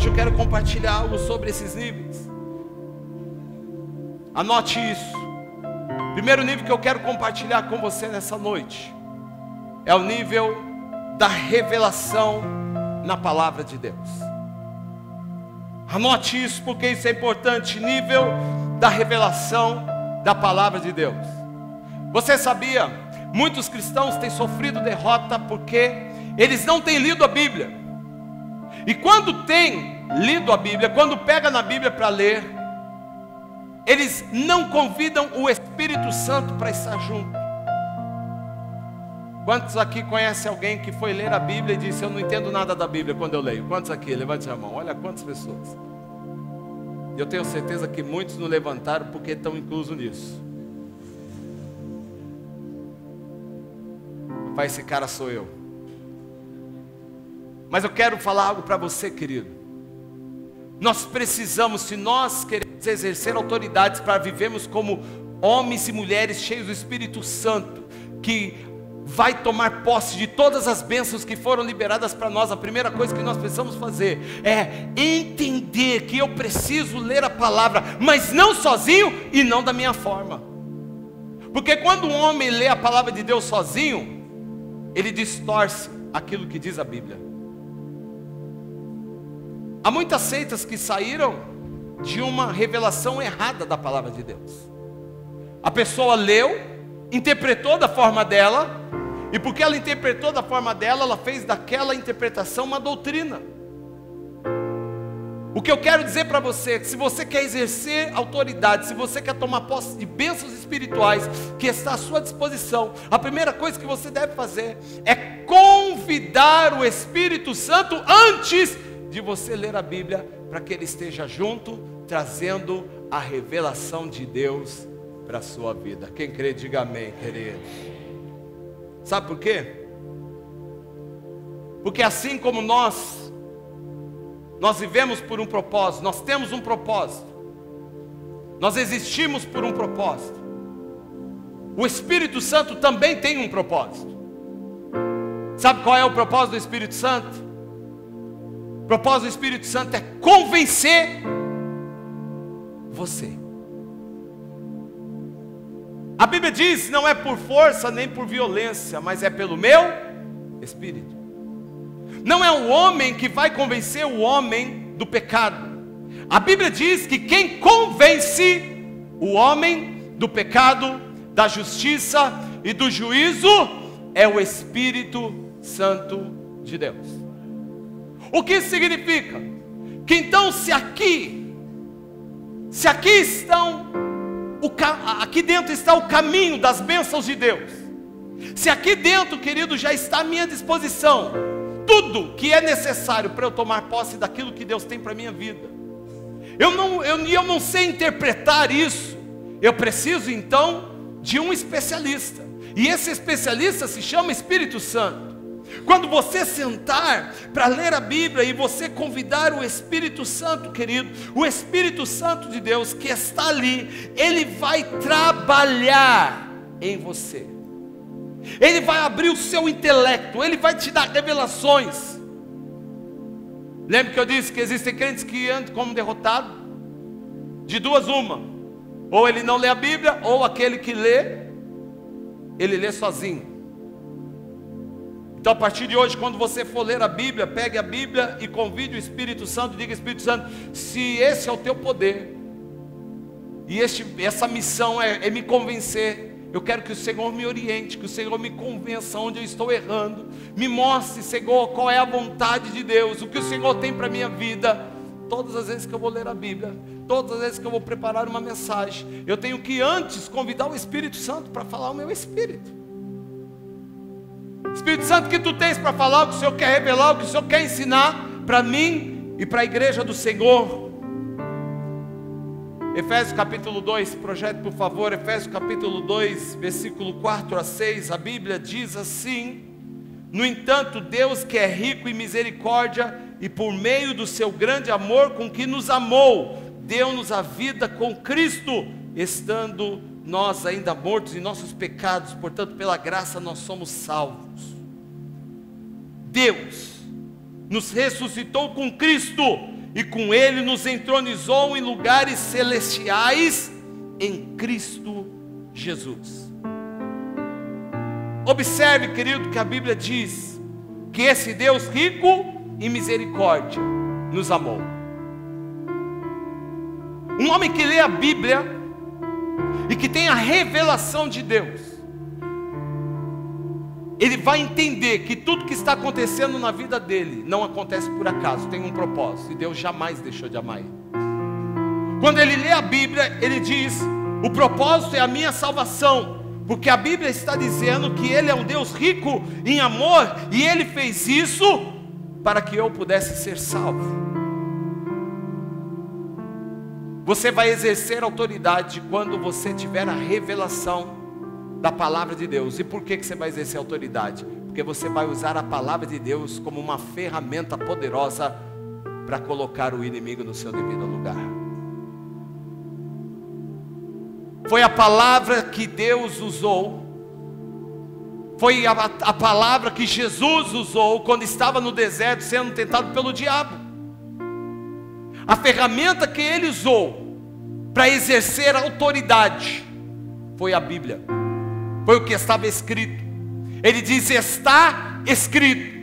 hoje eu quero compartilhar algo sobre esses níveis. Anote isso. Primeiro nível que eu quero compartilhar com você nessa noite é o nível da revelação na palavra de Deus. Anote isso, porque isso é importante. Nível da revelação da palavra de Deus. Você sabia? Muitos cristãos têm sofrido derrota porque eles não têm lido a Bíblia. E quando têm lido a Bíblia, quando pega na Bíblia para ler, eles não convidam o Espírito Santo para estar junto. Quantos aqui conhecem alguém que foi ler a Bíblia e disse: eu não entendo nada da Bíblia quando eu leio? Quantos aqui? Levante a mão. Olha quantas pessoas. Eu tenho certeza que muitos não levantaram porque estão inclusos nisso. Pai, esse cara sou eu. Mas eu quero falar algo para você, querido. Nós precisamos, se nós queremos exercer autoridades para vivermos como homens e mulheres cheios do Espírito Santo, que vai tomar posse de todas as bênçãos que foram liberadas para nós, a primeira coisa que nós precisamos fazer é entender que eu preciso ler a palavra, mas não sozinho e não da minha forma. Porque quando um homem lê a palavra de Deus sozinho, ele distorce aquilo que diz a Bíblia. Há muitas seitas que saíram de uma revelação errada da palavra de Deus. A pessoa leu, interpretou da forma dela, e porque ela interpretou da forma dela, ela fez daquela interpretação uma doutrina. O que eu quero dizer para você é que se você quer exercer autoridade, se você quer tomar posse de bênçãos espirituais que está à sua disposição, a primeira coisa que você deve fazer é convidar o Espírito Santo antes de você ler a Bíblia, para que ele esteja junto, trazendo a revelação de Deus para a sua vida. Quem crê, diga amém, querido. Sabe por quê? Porque assim como nós vivemos por um propósito, nós temos um propósito, nós existimos por um propósito, o Espírito Santo também tem um propósito. Sabe qual é o propósito do Espírito Santo? O propósito do Espírito Santo é convencer você. A Bíblia diz: não é por força nem por violência, mas é pelo meu Espírito. Não é o homem que vai convencer o homem do pecado. A Bíblia diz que quem convence o homem do pecado, da justiça e do juízo é o Espírito Santo de Deus. O que isso significa? Que então se aqui dentro está o caminho das bênçãos de Deus, se aqui dentro, querido, já está à minha disposição tudo que é necessário para eu tomar posse daquilo que Deus tem para a minha vida, eu não sei interpretar isso, eu preciso então de um especialista, e esse especialista se chama Espírito Santo. Quando você sentar para ler a Bíblia e você convidar o Espírito Santo, querido, o Espírito Santo de Deus que está ali, ele vai trabalhar em você, ele vai abrir o seu intelecto, ele vai te dar revelações. Lembra que eu disse que existem crentes que andam como derrotado? De duas uma: ou ele não lê a Bíblia, ou aquele que lê, ele lê sozinho. Então a partir de hoje, quando você for ler a Bíblia, pegue a Bíblia e convide o Espírito Santo, diga: Espírito Santo, se esse é o teu poder, e essa missão é me convencer, eu quero que o Senhor me oriente, que o Senhor me convença onde eu estou errando, me mostre, Senhor, qual é a vontade de Deus, o que o Senhor tem para a minha vida. Todas as vezes que eu vou ler a Bíblia, todas as vezes que eu vou preparar uma mensagem, eu tenho que antes convidar o Espírito Santo para falar o meu espírito. Espírito Santo, que tu tens para falar, o que o Senhor quer revelar, o que o Senhor quer ensinar para mim e para a igreja do Senhor. Efésios capítulo 2, projete por favor, Efésios capítulo 2, versículo 4 a 6, a Bíblia diz assim: no entanto, Deus que é rico em misericórdia, e por meio do seu grande amor com que nos amou, deu-nos a vida com Cristo, estando nós ainda mortos em nossos pecados, portanto pela graça nós somos salvos. Deus nos ressuscitou com Cristo e com Ele nos entronizou em lugares celestiais em Cristo Jesus. Observe, querido, que a Bíblia diz que esse Deus rico em misericórdia nos amou. Um homem que lê a Bíblia e que tem a revelação de Deus, ele vai entender que tudo que está acontecendo na vida dele não acontece por acaso, tem um propósito, e Deus jamais deixou de amar ele. Quando ele lê a Bíblia, ele diz: o propósito é a minha salvação, porque a Bíblia está dizendo que Ele é um Deus rico em amor, e Ele fez isso para que eu pudesse ser salvo. Você vai exercer autoridade quando você tiver a revelação da palavra de Deus. E por que você vai exercer autoridade? Porque você vai usar a palavra de Deus como uma ferramenta poderosa para colocar o inimigo no seu devido lugar. Foi a palavra que Deus usou, foi a palavra que Jesus usou quando estava no deserto sendo tentado pelo diabo. A ferramenta que ele usou para exercer autoridade foi a Bíblia, foi o que estava escrito. Ele diz: está escrito.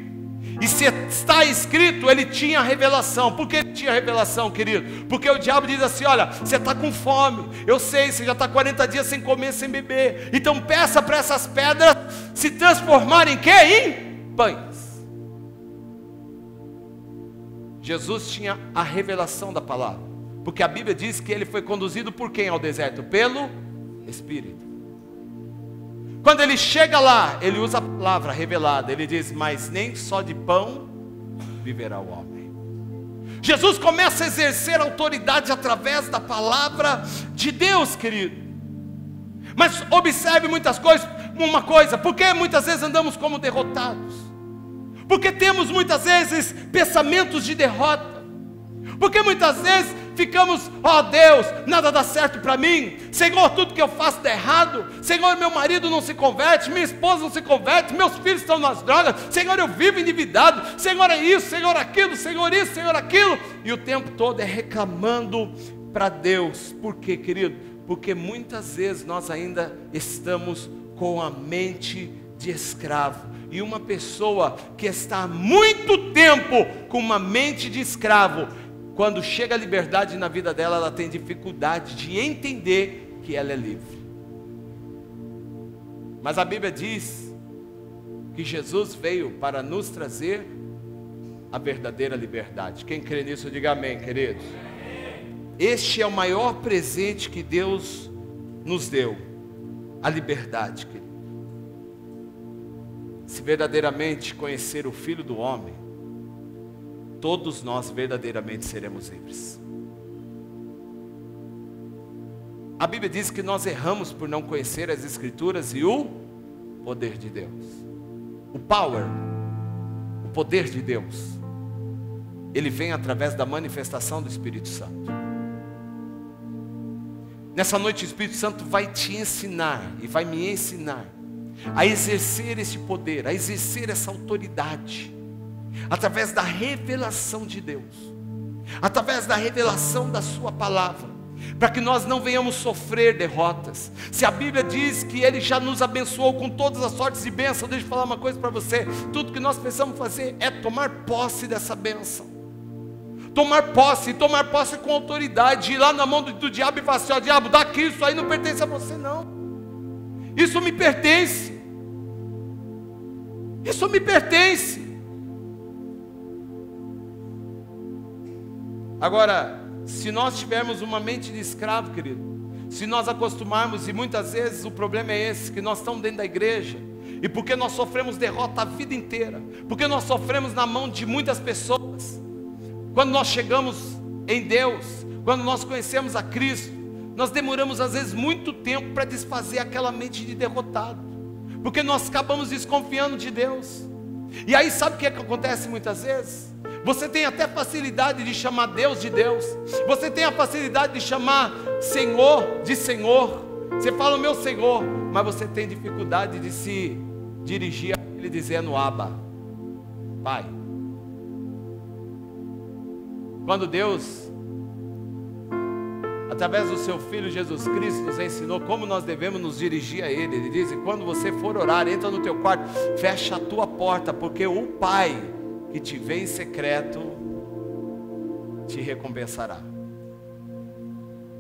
E se está escrito, ele tinha revelação. Por que ele tinha revelação, querido? Porque o diabo diz assim: olha, você está com fome, eu sei, você já está 40 dias sem comer, sem beber, então peça para essas pedras se transformarem em quê? Em pães. Jesus tinha a revelação da palavra, porque a Bíblia diz que ele foi conduzido por quem ao deserto? Pelo Espírito. Quando ele chega lá, ele usa a palavra revelada, ele diz: mas nem só de pão viverá o homem. Jesus começa a exercer autoridade através da palavra de Deus, querido. Mas observe uma coisa, porque muitas vezes andamos como derrotados, porque temos muitas vezes pensamentos de derrota, porque muitas vezes ficamos: ó Deus, nada dá certo para mim, Senhor, tudo que eu faço dá errado, Senhor, meu marido não se converte, minha esposa não se converte, meus filhos estão nas drogas, Senhor, eu vivo endividado, Senhor, é isso, Senhor, aquilo, Senhor, isso, Senhor, aquilo, e o tempo todo é reclamando para Deus. Por quê, querido? Porque muitas vezes nós ainda estamos com a mente de escravo. E uma pessoa que está há muito tempo com uma mente de escravo, quando chega a liberdade na vida dela, ela tem dificuldade de entender que ela é livre. Mas a Bíblia diz que Jesus veio para nos trazer a verdadeira liberdade. Quem crê nisso, diga amém, queridos. Este é o maior presente que Deus nos deu, a liberdade, querido. Se verdadeiramente conhecer o Filho do Homem, todos nós verdadeiramente seremos livres. A Bíblia diz que nós erramos por não conhecer as Escrituras e o poder de Deus. O poder de Deus, ele vem através da manifestação do Espírito Santo. Nessa noite o Espírito Santo vai te ensinar e vai me ensinar a exercer esse poder, a exercer essa autoridade, através da revelação de Deus, através da revelação da sua palavra, para que nós não venhamos sofrer derrotas. Se a Bíblia diz que Ele já nos abençoou com todas as sortes de bênção, deixa eu falar uma coisa para você: tudo que nós precisamos fazer é tomar posse dessa bênção, tomar posse com autoridade, ir lá na mão do diabo e falar assim: ó diabo, daqui, isso aí não pertence a você não, isso me pertence, isso me pertence. Agora, se nós tivermos uma mente de escravo, querido, se nós acostumarmos, e muitas vezes o problema é esse, que nós estamos dentro da igreja, e porque nós sofremos derrota a vida inteira, porque nós sofremos na mão de muitas pessoas, quando nós chegamos em Deus, quando nós conhecemos a Cristo, nós demoramos às vezes muito tempo para desfazer aquela mente de derrotado, porque nós acabamos desconfiando de Deus. E aí sabe o que acontece muitas vezes? Você tem até facilidade de chamar Deus de Deus, você tem a facilidade de chamar Senhor de Senhor, você fala o meu Senhor, mas você tem dificuldade de se dirigir a Ele dizendo Abba, Pai. Quando Deus, através do seu Filho Jesus Cristo, nos ensinou como nós devemos nos dirigir a Ele. Ele diz: quando você for orar, entra no teu quarto, fecha a tua porta, porque o Pai que te vê em secreto te recompensará.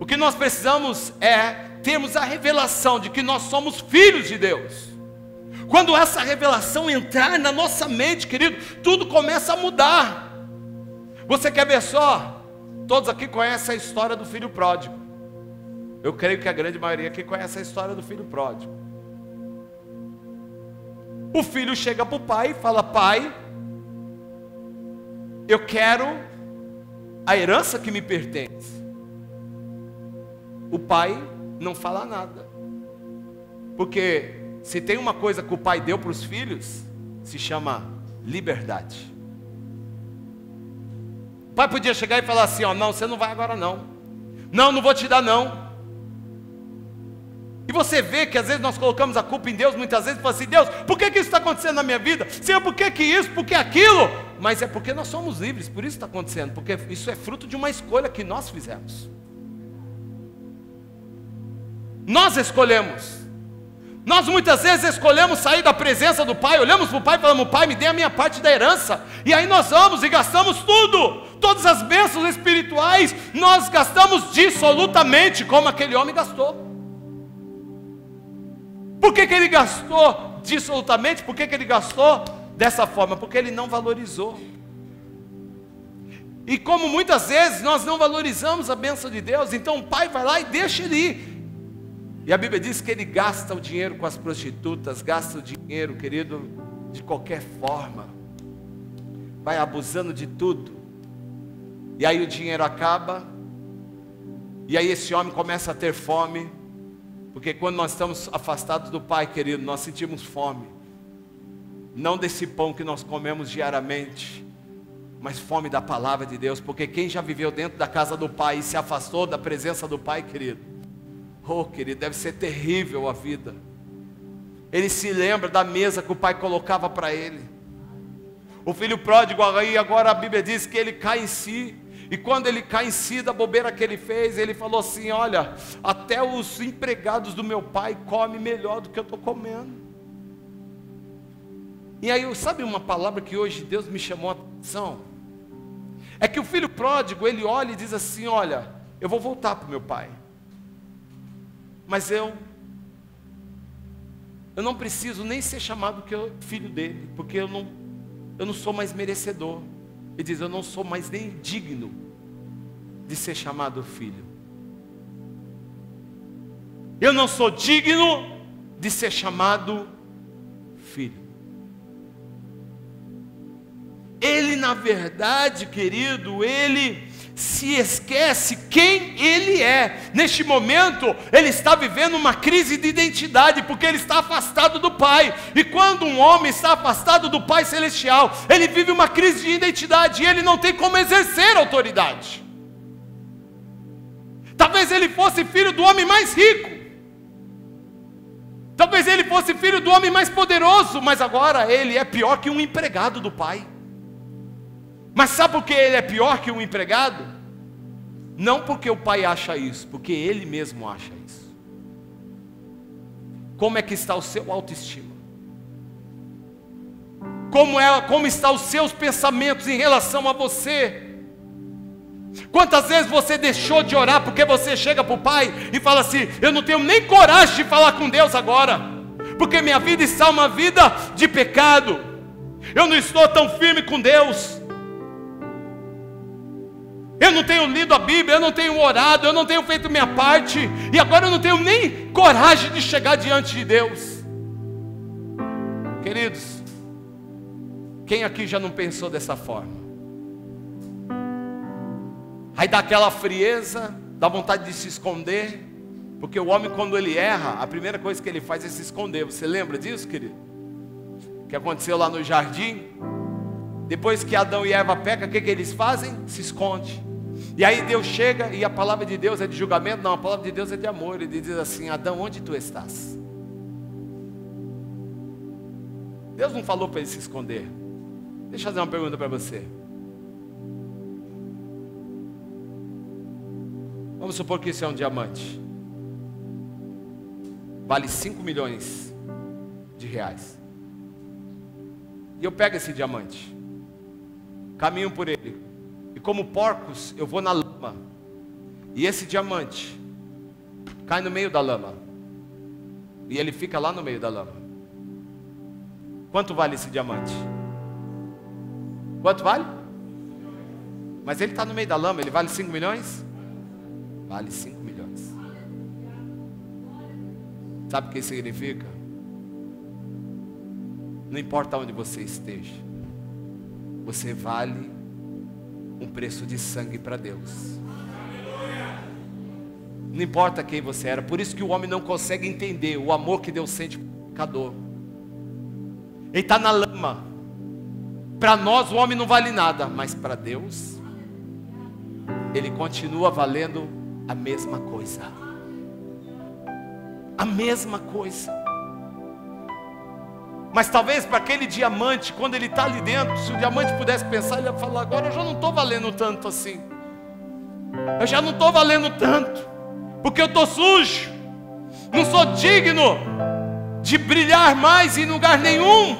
O que nós precisamos é termos a revelação de que nós somos filhos de Deus. Quando essa revelação entrar na nossa mente, querido, tudo começa a mudar. Você quer ver só? Todos aqui conhecem a história do filho pródigo. Eu creio que a grande maioria aqui conhece a história do filho pródigo. O filho chega para o pai e fala: pai, eu quero a herança que me pertence. O pai não fala nada, porque se tem uma coisa que o pai deu para os filhos, se chama liberdade. O pai podia chegar e falar assim: ó, não, você não vai agora não. Não, não vou te dar não. E você vê que às vezes nós colocamos a culpa em Deus, muitas vezes, e falamos assim: Deus, por que isso está acontecendo na minha vida? Senhor, por que isso, por que aquilo? Mas é porque nós somos livres, por isso está acontecendo, porque isso é fruto de uma escolha que nós fizemos. Nós escolhemos. Nós muitas vezes escolhemos sair da presença do Pai, olhamos para o Pai e falamos: Pai, me dê a minha parte da herança. E aí nós vamos e gastamos tudo, todas as bênçãos espirituais, nós gastamos dissolutamente, como aquele homem gastou. Por que ele gastou dissolutamente? Por que ele gastou dessa forma? Porque ele não valorizou. E como muitas vezes nós não valorizamos a bênção de Deus, então o pai vai lá e deixa ele ir. E a Bíblia diz que ele gasta o dinheiro com as prostitutas, gasta o dinheiro, querido, de qualquer forma. Vai abusando de tudo. E aí o dinheiro acaba. E aí esse homem começa a ter fome. Porque quando nós estamos afastados do Pai, querido, nós sentimos fome. Não desse pão que nós comemos diariamente, mas fome da palavra de Deus. Porque quem já viveu dentro da casa do Pai e se afastou da presença do Pai, querido, oh, querido, deve ser terrível a vida. Ele se lembra da mesa que o pai colocava para ele. O filho pródigo, aí agora a Bíblia diz que ele cai em si. E quando ele cai em si da bobeira que ele fez, ele falou assim: olha, até os empregados do meu pai comem melhor do que eu estou comendo. E aí, sabe uma palavra que hoje Deus me chamou a atenção? É que o filho pródigo, ele olha e diz assim: olha, eu vou voltar para o meu pai, mas eu não preciso nem ser chamado que eu filho dele, porque eu não sou mais merecedor. Ele diz: eu não sou mais nem digno de ser chamado filho. Eu não sou digno de ser chamado filho. Ele, na verdade, querido, ele se esquece quem ele é. Neste momento, ele está vivendo uma crise de identidade, porque ele está afastado do Pai. E quando um homem está afastado do Pai Celestial, ele vive uma crise de identidade, e ele não tem como exercer autoridade. Talvez ele fosse filho do homem mais rico, talvez ele fosse filho do homem mais poderoso, mas agora ele é pior que um empregado do Pai. Mas sabe por que ele é pior que um empregado? Não porque o pai acha isso, porque ele mesmo acha isso. Como é que está o seu autoestima? Como estão os seus pensamentos em relação a você? Quantas vezes você deixou de orar porque você chega para o pai e fala assim: eu não tenho nem coragem de falar com Deus agora, porque minha vida está uma vida de pecado, eu não estou tão firme com Deus, eu não tenho lido a Bíblia, eu não tenho orado, eu não tenho feito minha parte, e agora eu não tenho nem coragem de chegar diante de Deus. Queridos, quem aqui já não pensou dessa forma? Aí dá aquela frieza, dá vontade de se esconder, porque o homem, quando ele erra, a primeira coisa que ele faz é se esconder. Você lembra disso, querido? O que aconteceu lá no jardim? Depois que Adão e Eva pecam, o que eles fazem? Se esconde. E aí Deus chega, e a palavra de Deus é de julgamento? Não, a palavra de Deus é de amor. Ele diz assim: Adão, onde tu estás? Deus não falou para ele se esconder. Deixa eu fazer uma pergunta para você. Vamos supor que isso é um diamante. Vale 5 milhões de reais. E eu pego esse diamante, caminho por ele, e como porcos eu vou na lama, e esse diamante cai no meio da lama, e ele fica lá no meio da lama. Quanto vale esse diamante? Quanto vale? Mas ele está no meio da lama, ele vale 5 milhões? Vale 5 milhões. Sabe o que isso significa? Não importa onde você esteja, você vale um preço de sangue para Deus. Não importa quem você era. Por isso que o homem não consegue entender o amor que Deus sente por pecador. Ele está na lama. Para nós o homem não vale nada, mas para Deus ele continua valendo a mesma coisa. A mesma coisa. Mas talvez para aquele diamante, quando ele está ali dentro, se o diamante pudesse pensar, ele ia falar: agora eu já não estou valendo tanto assim. Eu já não estou valendo tanto, porque eu estou sujo. Não sou digno de brilhar mais em lugar nenhum.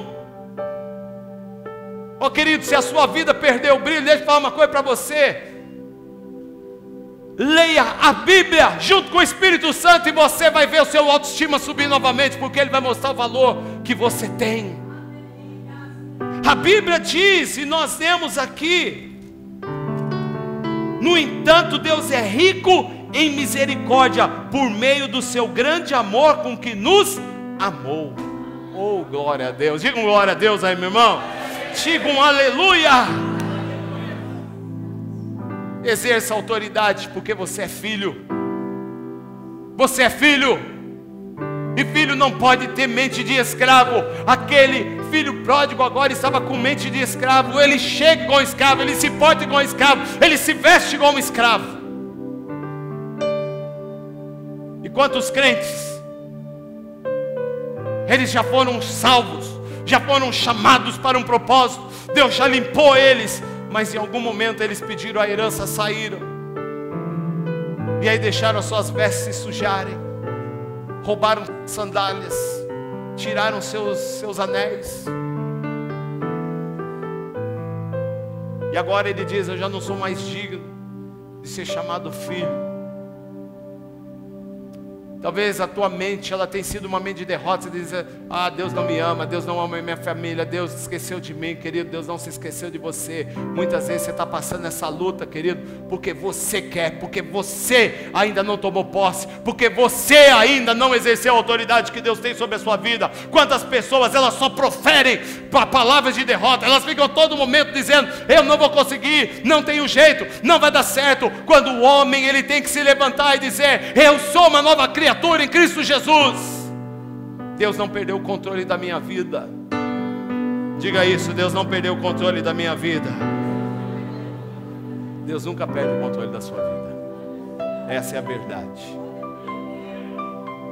Oh querido, se a sua vida perdeu o brilho, deixa eu falar uma coisa para você. Leia a Bíblia junto com o Espírito Santo e você vai ver o seu autoestima subir novamente, porque ele vai mostrar o valor que você tem. A Bíblia diz, e nós temos aqui: no entanto, Deus é rico em misericórdia, por meio do seu grande amor com que nos amou. Oh, glória a Deus. Diga um glória a Deus aí, meu irmão. Diga um aleluia. Exerça autoridade, porque você é filho. Você é filho. E filho não pode ter mente de escravo. Aquele filho pródigo agora estava com mente de escravo. Ele chega igual um escravo, ele se porta igual um escravo, ele se veste igual um escravo. E quantos crentes, eles já foram salvos, já foram chamados para um propósito, Deus já limpou eles, mas em algum momento eles pediram a herança, saíram, e aí deixaram as suas vestes se sujarem, roubaram sandálias, tiraram seus anéis, e agora ele diz: eu já não sou mais digno de ser chamado filho. Talvez a tua mente, ela tenha sido uma mente de derrota. Você diz: ah, Deus não me ama, Deus não ama a minha família, Deus esqueceu de mim. Querido, Deus não se esqueceu de você. Muitas vezes você está passando essa luta, querido, porque você quer, porque você ainda não tomou posse, porque você ainda não exerceu a autoridade que Deus tem sobre a sua vida. Quantas pessoas, elas só proferem palavras de derrota, elas ficam todo momento dizendo: eu não vou conseguir, não tenho jeito, não vai dar certo. Quando o homem, ele tem que se levantar e dizer: eu sou uma nova criatura em Cristo Jesus. Deus não perdeu o controle da minha vida. Diga isso: Deus não perdeu o controle da minha vida. Deus nunca perde o controle da sua vida. Essa é a verdade.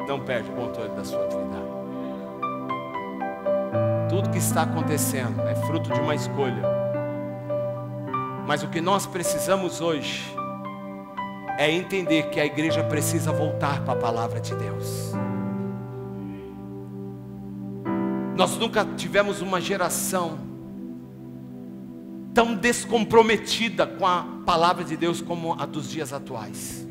Não perde o controle da sua vida. Tudo que está acontecendo é fruto de uma escolha. Mas o que nós precisamos hoje é entender que a igreja precisa voltar para a palavra de Deus. Nós nunca tivemos uma geração tão descomprometida com a palavra de Deus como a dos dias atuais.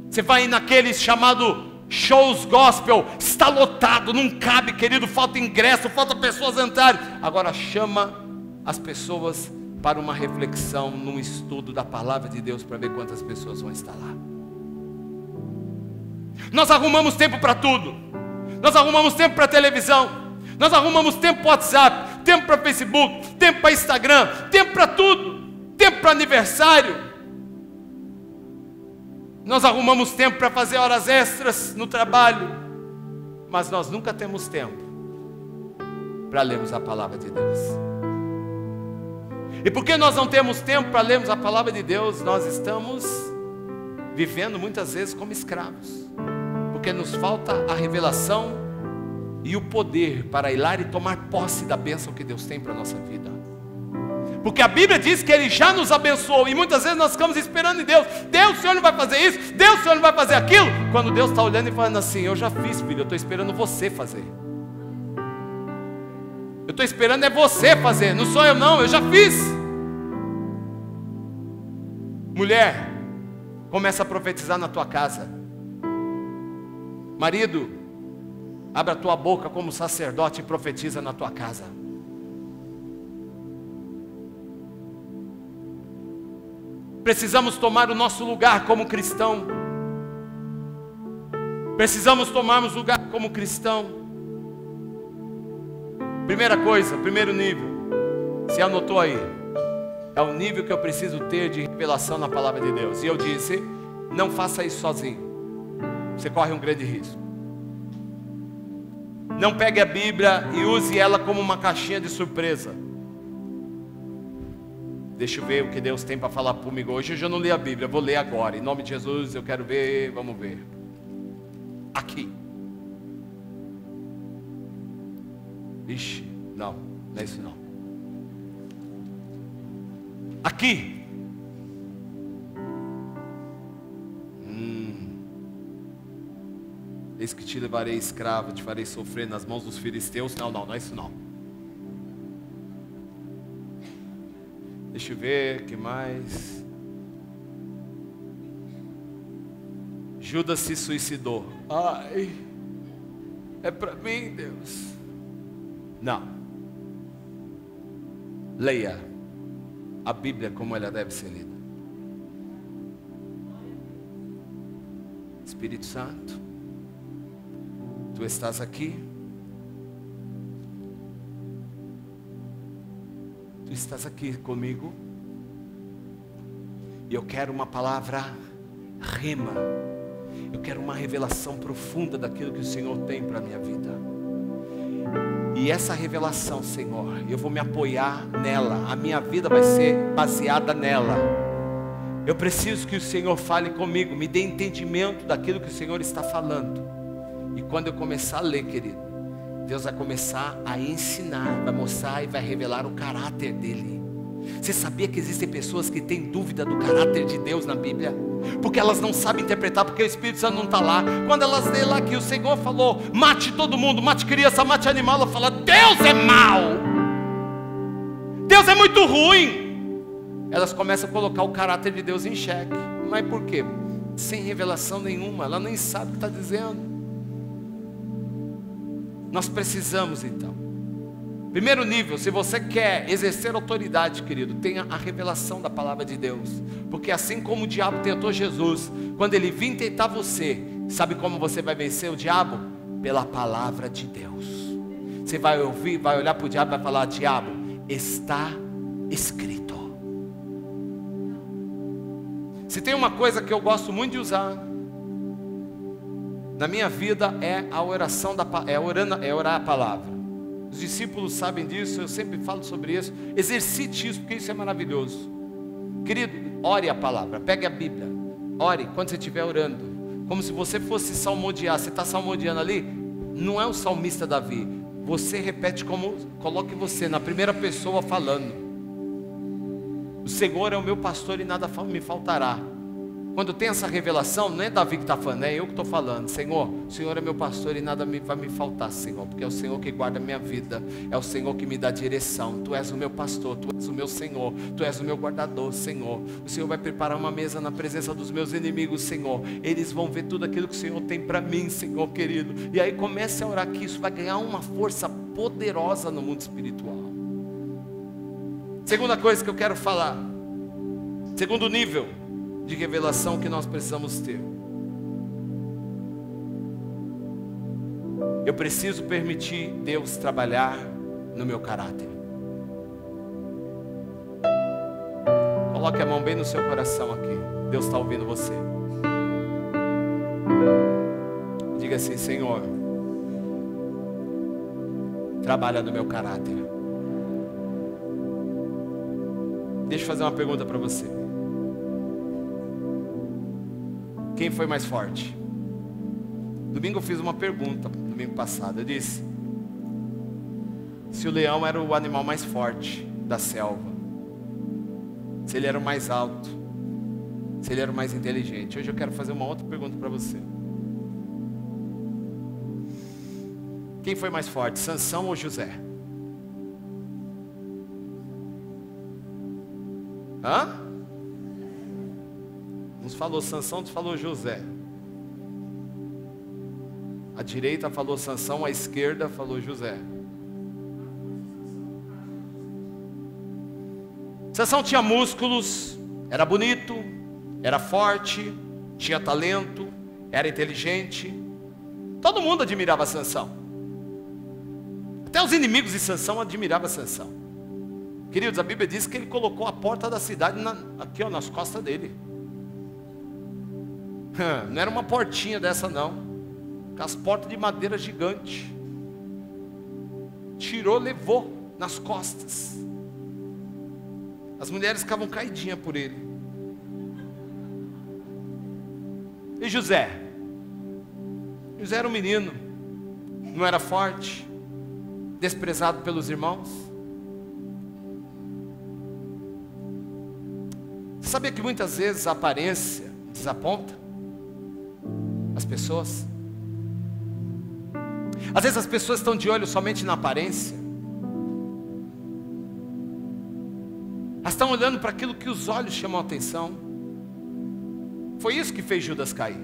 Você vai naqueles chamado shows gospel, está lotado, não cabe, querido, falta ingresso, falta pessoas entrarem. Agora chama as pessoas para uma reflexão, num estudo da palavra de Deus, para ver quantas pessoas vão estar lá. Nós arrumamos tempo para tudo. Nós arrumamos tempo para televisão, nós arrumamos tempo para WhatsApp, tempo para Facebook, tempo para Instagram, tempo para tudo, tempo para aniversário. Nós arrumamos tempo para fazer horas extras no trabalho, mas nós nunca temos tempo para lermos a palavra de Deus. E porque nós não temos tempo para lermos a palavra de Deus, nós estamos vivendo muitas vezes como escravos, porque nos falta a revelação e o poder para ir lá e tomar posse da bênção que Deus tem para a nossa vida. Porque a Bíblia diz que Ele já nos abençoou. E muitas vezes nós ficamos esperando em Deus. Deus, o Senhor não vai fazer isso? Deus, o Senhor não vai fazer aquilo? Quando Deus está olhando e falando assim: eu já fiz, filho, eu estou esperando você fazer. Eu estou esperando é você fazer, não sou eu não, eu já fiz. Mulher, começa a profetizar na tua casa. Marido, abra a tua boca como sacerdote e profetiza na tua casa. Precisamos tomar o nosso lugar como cristão. Precisamos tomarmos lugar como cristão. Primeira coisa, primeiro nível, você anotou aí, é o nível que eu preciso ter de revelação na palavra de Deus. E eu disse, não faça isso sozinho, você corre um grande risco. Não pegue a Bíblia e use ela como uma caixinha de surpresa. Deixa eu ver o que Deus tem para falar comigo hoje. Eu já não li a Bíblia, vou ler agora. Em nome de Jesus, eu quero ver, vamos ver. Aqui. Ixi, não é isso não. Aqui. Eis que te levarei escravo, te farei sofrer nas mãos dos filisteus. Não é isso não. Deixa eu ver, o que mais? Judas se suicidou. Ai, é para mim, Deus. Não. Leia a Bíblia como ela deve ser lida. Espírito Santo, Tu estás aqui. Tu estás aqui comigo. E eu quero uma palavra rema. Eu quero uma revelação profunda daquilo que o Senhor tem para a minha vida. E essa revelação, Senhor, eu vou me apoiar nela. A minha vida vai ser baseada nela. Eu preciso que o Senhor fale comigo, me dê entendimento daquilo que o Senhor está falando. E quando eu começar a ler, querido, Deus vai começar a ensinar, vai mostrar e vai revelar o caráter dele. Você sabia que existem pessoas que têm dúvida do caráter de Deus na Bíblia? Porque elas não sabem interpretar, porque o Espírito Santo não está lá. Quando elas lêem lá que o Senhor falou, mate todo mundo, mate criança, mate animal, ela fala, Deus é mau, Deus é muito ruim. Elas começam a colocar o caráter de Deus em xeque. Mas por quê? Sem revelação nenhuma, ela nem sabe o que está dizendo. Nós precisamos então. Primeiro nível, se você quer exercer autoridade, querido, tenha a revelação da palavra de Deus. Porque assim como o diabo tentou Jesus, quando ele vir tentar você, sabe como você vai vencer o diabo? Pela palavra de Deus. Você vai ouvir, vai olhar para o diabo e vai falar, diabo, está escrito. Se tem uma coisa que eu gosto muito de usar na minha vida é a oração, é orar a palavra. Os discípulos sabem disso, eu sempre falo sobre isso. Exercite isso, porque isso é maravilhoso. Querido, ore a palavra, pegue a Bíblia, ore quando você estiver orando, como se você fosse salmodiar. Você está salmodiando ali, não é o salmista Davi. Você repete como, coloque você na primeira pessoa falando. O Senhor é o meu pastor e nada me faltará. Quando tem essa revelação, não é Davi que está falando, é eu que estou falando. Senhor, o Senhor é meu pastor e nada vai me faltar, Senhor. Porque é o Senhor que guarda a minha vida. É o Senhor que me dá direção. Tu és o meu pastor, Tu és o meu Senhor. Tu és o meu guardador, Senhor. O Senhor vai preparar uma mesa na presença dos meus inimigos, Senhor. Eles vão ver tudo aquilo que o Senhor tem para mim, Senhor querido. E aí comece a orar que isso vai ganhar uma força poderosa no mundo espiritual. Segunda coisa que eu quero falar. Segundo nível de revelação que nós precisamos ter. Eu preciso permitir Deus trabalhar no meu caráter. Coloque a mão bem no seu coração aqui. Deus está ouvindo você. Diga assim, Senhor, trabalha no meu caráter. Deixa eu fazer uma pergunta para você. Quem foi mais forte? Domingo eu fiz uma pergunta, domingo passado. Eu disse, se o leão era o animal mais forte da selva, se ele era o mais alto, se ele era o mais inteligente. Hoje eu quero fazer uma outra pergunta para você. Quem foi mais forte, Sansão ou José? Hã? Uns falou Sansão, outros falou José. A direita falou Sansão, a esquerda falou José. Sansão tinha músculos, era bonito, era forte, tinha talento, era inteligente. Todo mundo admirava Sansão. Até os inimigos de Sansão admiravam Sansão. Queridos, a Bíblia diz que ele colocou a porta da cidade aqui, ó, nas costas dele. Não era uma portinha dessa não, com as portas de madeira gigante. Tirou, levou nas costas. As mulheres ficavam caidinhas por ele. E José? José era um menino, não era forte, desprezado pelos irmãos. Você sabia que muitas vezes a aparência desaponta as pessoas? Às vezes as pessoas estão de olho somente na aparência. Elas estão olhando para aquilo que os olhos chamam a atenção. Foi isso que fez Judas cair.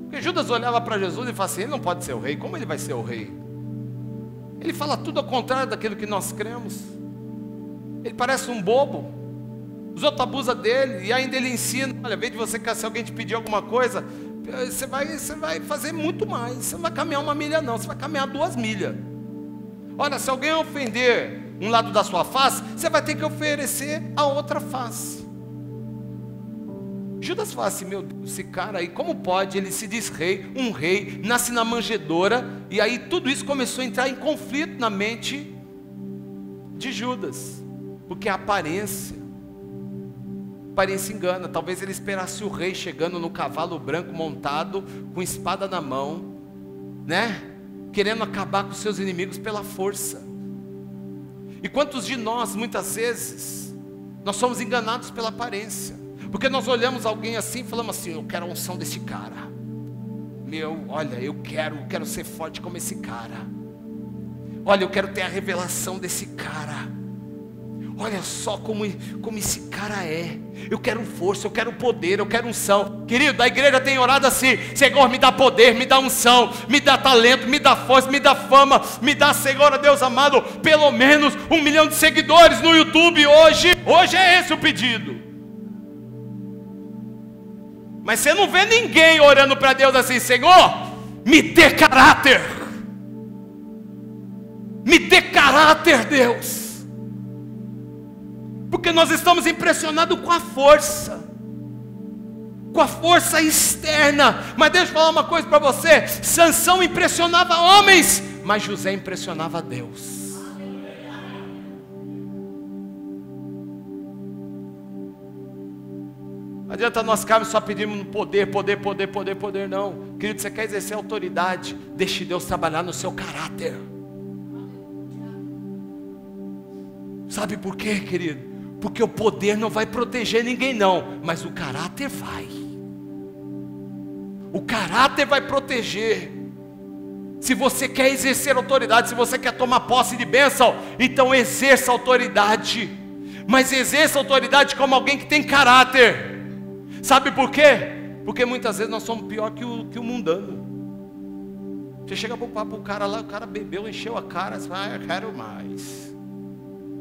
Porque Judas olhava para Jesus e falava assim: ele não pode ser o rei, como ele vai ser o rei? Ele fala tudo ao contrário daquilo que nós cremos. Ele parece um bobo. Os outros abusam dele e ainda ele ensina: olha, vez de você, se alguém te pedir alguma coisa, você vai fazer muito mais. Você não vai caminhar 1 milha não, você vai caminhar 2 milhas. Olha, se alguém ofender um lado da sua face, você vai ter que oferecer a outra face. Judas fala assim: meu Deus, esse cara aí, como pode? Ele se diz rei, um rei, nasce na manjedoura. E aí tudo isso começou a entrar em conflito na mente de Judas, porque a aparência engana. Talvez ele esperasse o rei chegando no cavalo branco montado, com espada na mão, né? Querendo acabar com seus inimigos pela força. E quantos de nós, muitas vezes, nós somos enganados pela aparência, porque nós olhamos alguém assim e falamos assim: eu quero a unção desse cara. Olha, eu quero ser forte como esse cara. Olha, eu quero ter a revelação desse cara. Olha só como esse cara é. Eu quero força, eu quero poder, eu quero unção. Querido, a igreja tem orado assim: Senhor, me dá poder, me dá unção, me dá talento, me dá força, me dá fama, me dá, Senhor, Deus amado, pelo menos 1 milhão de seguidores no YouTube hoje. Hoje é esse o pedido. Mas você não vê ninguém orando para Deus assim: Senhor, me dê caráter. Me dê caráter, Deus. Porque nós estamos impressionados com a força externa. Mas deixa eu falar uma coisa para você: Sansão impressionava homens, mas José impressionava a Deus. Não adianta nós ficarmos só pedindo poder, não. Querido, você quer exercer autoridade, deixe Deus trabalhar no seu caráter. Sabe por quê, querido? Porque o poder não vai proteger ninguém não, mas o caráter vai. O caráter vai proteger. Se você quer exercer autoridade, se você quer tomar posse de bênção, então exerça autoridade. Mas exerça autoridade como alguém que tem caráter. Sabe por quê? Porque muitas vezes nós somos pior que o mundano. Você chega para o cara lá, o cara bebeu, encheu a cara, você fala: eu quero mais.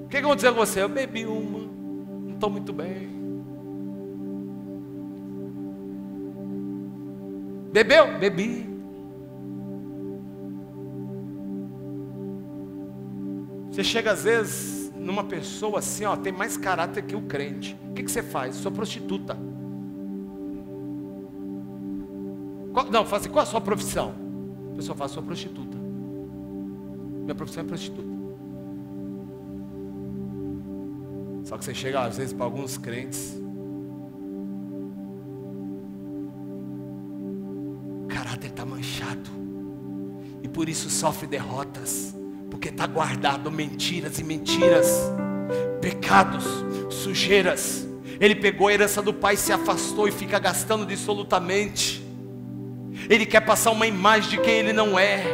O que aconteceu com você? Eu bebi uma, não estou muito bem. Bebeu? Bebi. Você chega às vezes numa pessoa assim, ó, tem mais caráter que o crente. O que você faz? Sou prostituta. Fala assim: qual a sua profissão? A pessoa fala: sou prostituta. Minha profissão é prostituta. Só que você chega às vezes para alguns crentes, o caráter está manchado, e por isso sofre derrotas, porque está guardado mentiras e mentiras. pecados, sujeiras. Ele pegou a herança do pai, se afastou e fica gastando dissolutamente. Ele quer passar uma imagem de quem ele não é.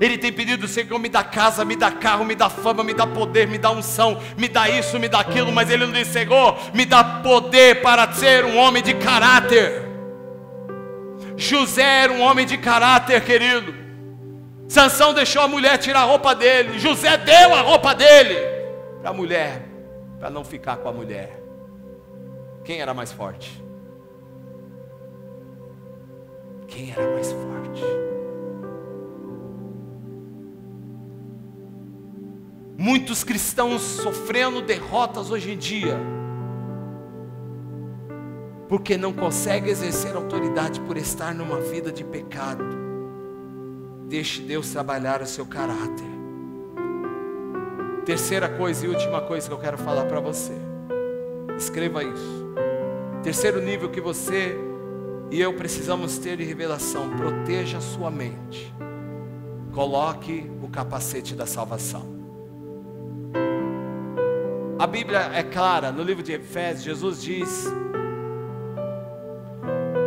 Ele tem pedido: Senhor, me dá casa, me dá carro, me dá fama, me dá poder, me dá unção, me dá isso, me dá aquilo. Mas ele não diz: Senhor, me dá poder para ser um homem de caráter. José era um homem de caráter, querido. Sansão deixou a mulher tirar a roupa dele. José deu a roupa dele para a mulher, para não ficar com a mulher. Quem era mais forte? Quem era mais forte? Muitos cristãos sofrendo derrotas hoje em dia, porque não conseguem exercer autoridade por estar numa vida de pecado. Deixe Deus trabalhar o seu caráter. Terceira coisa e última coisa que eu quero falar para você. Escreva isso. Terceiro nível que você e eu precisamos ter de revelação: proteja a sua mente. Coloque o capacete da salvação. A Bíblia é clara, no livro de Efésios, Jesus diz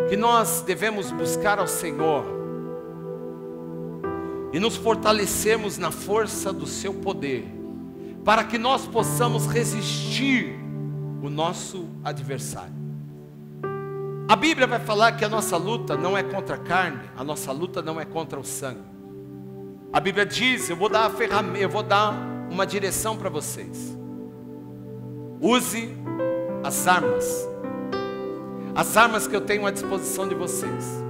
que nós devemos buscar ao Senhor e nos fortalecermos na força do seu poder, para que nós possamos resistir o nosso adversário. A Bíblia vai falar que a nossa luta não é contra a carne, a nossa luta não é contra o sangue. A Bíblia diz, eu vou dar a ferramenta, eu vou dar uma direção para vocês. Use as armas que eu tenho à disposição de vocês.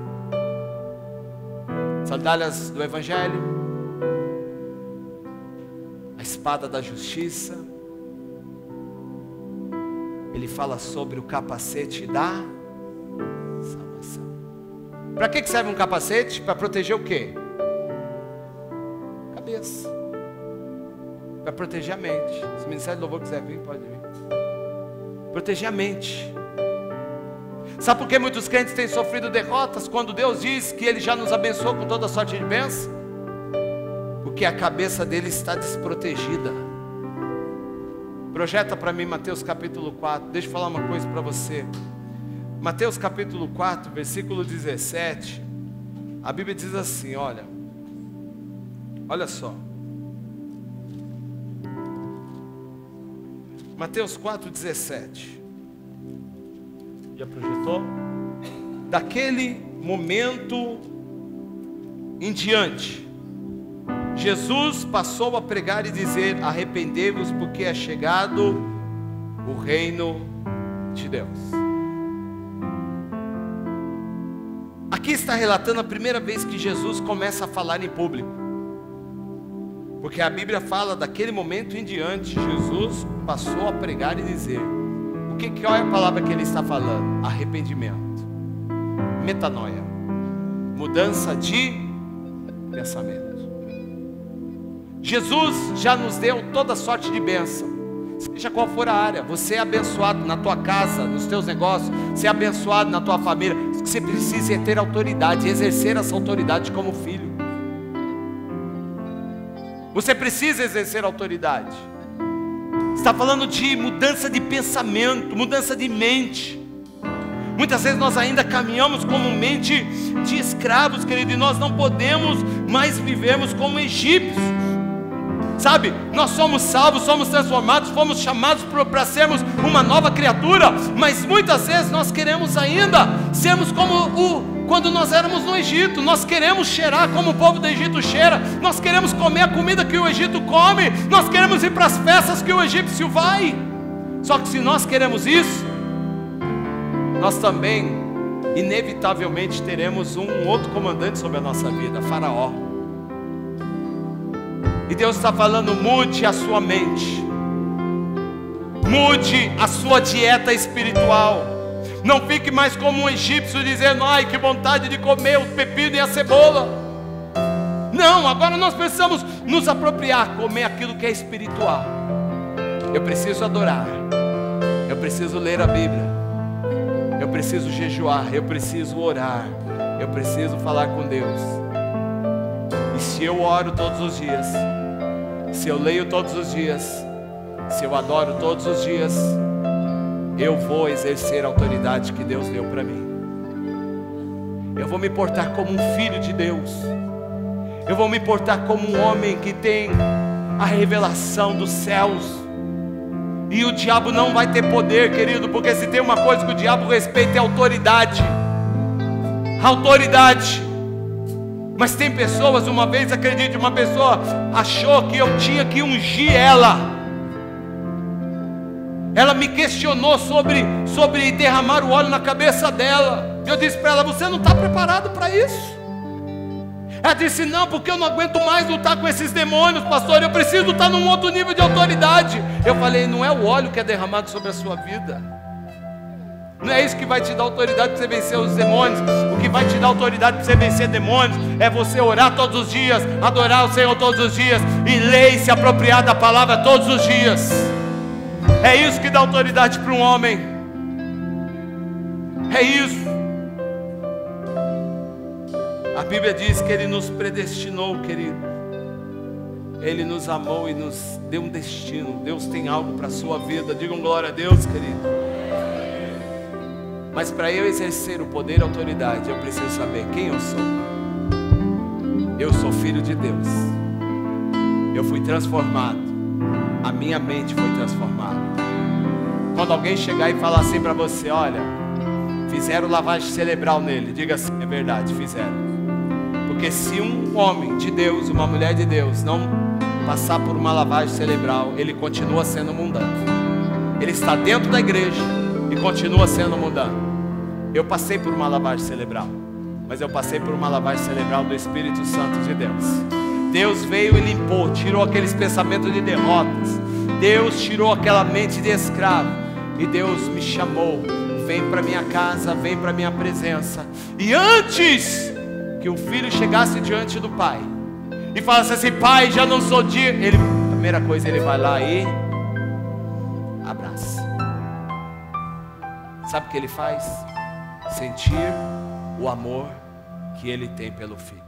Sandálias do Evangelho, a espada da justiça. Ele fala sobre o capacete da salvação. Para que serve um capacete? Para proteger o quê? Cabeça. Para proteger a mente. Se o Ministério do Louvor quiser vir, pode vir. Proteger a mente. Sabe por que muitos crentes têm sofrido derrotas quando Deus diz que Ele já nos abençoou com toda sorte de bênção? Porque a cabeça dele está desprotegida. Projeta para mim Mateus capítulo 4. Deixa eu falar uma coisa para você. Mateus capítulo 4, versículo 17. A Bíblia diz assim, olha só. Mateus 4, 17. Já projetou? Daquele momento em diante, Jesus passou a pregar e dizer: arrependei-vos, porque é chegado o reino de Deus. Aqui está relatando a primeira vez que Jesus começa a falar em público, porque a Bíblia fala daquele momento em diante, Jesus passou a pregar e dizer. Qual é a palavra que ele está falando? Arrependimento, metanoia, mudança de pensamento. Jesus já nos deu toda sorte de bênção, seja qual for a área. Você é abençoado na tua casa, nos teus negócios, você é abençoado na tua família. Você precisa ter autoridade, exercer essa autoridade como filho. Você precisa exercer autoridade. Está falando de mudança de pensamento, mudança de mente. Muitas vezes nós ainda caminhamos como mente de escravos, querido, e nós não podemos mais vivermos como egípcios. Sabe, nós somos salvos, somos transformados, fomos chamados para sermos uma nova criatura, mas muitas vezes nós queremos ainda sermos como quando nós éramos no Egito. Nós queremos cheirar como o povo do Egito cheira, nós queremos comer a comida que o Egito come, nós queremos ir para as festas que o egípcio vai. Só que se nós queremos isso, nós também inevitavelmente teremos um outro comandante sobre a nossa vida, Faraó. E Deus está falando: mude a sua mente, mude a sua dieta espiritual. Não fique mais como um egípcio dizendo: ai, que vontade de comer o pepino e a cebola. Não, agora nós precisamos nos apropriar, comer aquilo que é espiritual. Eu preciso adorar, eu preciso ler a Bíblia, eu preciso jejuar, eu preciso orar, eu preciso falar com Deus. E se eu oro todos os dias, se eu leio todos os dias, Se eu adoro todos os dias, eu vou exercer a autoridade que Deus deu para mim. Eu vou me portar como um filho de Deus. Eu vou me portar como um homem que tem a revelação dos céus. E o diabo não vai ter poder, querido, porque se tem uma coisa que o diabo respeita é a autoridade. A autoridade. Mas tem pessoas, uma vez, acredite, uma pessoa achou que eu tinha que ungir ela. Ela me questionou sobre derramar o óleo na cabeça dela. Eu disse para ela: você não está preparado para isso? Ela disse: não, porque eu não aguento mais lutar com esses demônios, pastor, eu preciso estar num outro nível de autoridade. Eu falei: não é o óleo que é derramado sobre a sua vida, não é isso que vai te dar autoridade para você vencer os demônios. O que vai te dar autoridade para você vencer demônios é você orar todos os dias, adorar o Senhor todos os dias e ler e se apropriar da palavra todos os dias. É isso que dá autoridade para um homem. É isso. A Bíblia diz que Ele nos predestinou, querido. Ele nos amou e nos deu um destino. Deus tem algo para a sua vida. Digam glória a Deus, querido. Mas para eu exercer o poder e a autoridade, eu preciso saber quem eu sou. Eu sou filho de Deus. Eu fui transformado. A minha mente foi transformada. Quando alguém chegar e falar assim para você: olha, fizeram lavagem cerebral nele, diga assim: é verdade, fizeram. Porque se um homem de Deus, uma mulher de Deus não passar por uma lavagem cerebral, ele continua sendo mundano. Ele está dentro da igreja e continua sendo mundano. Eu passei por uma lavagem cerebral, mas eu passei por uma lavagem cerebral do Espírito Santo de Deus. Deus veio e limpou, tirou aqueles pensamentos de derrotas. Deus tirou aquela mente de escravo. E Deus me chamou: vem para minha casa, vem para minha presença. E antes que um filho chegasse diante do pai e falasse assim: pai, já não sou digno, a primeira coisa, ele vai lá e abraça. Sabe o que ele faz? Sentir o amor que ele tem pelo filho.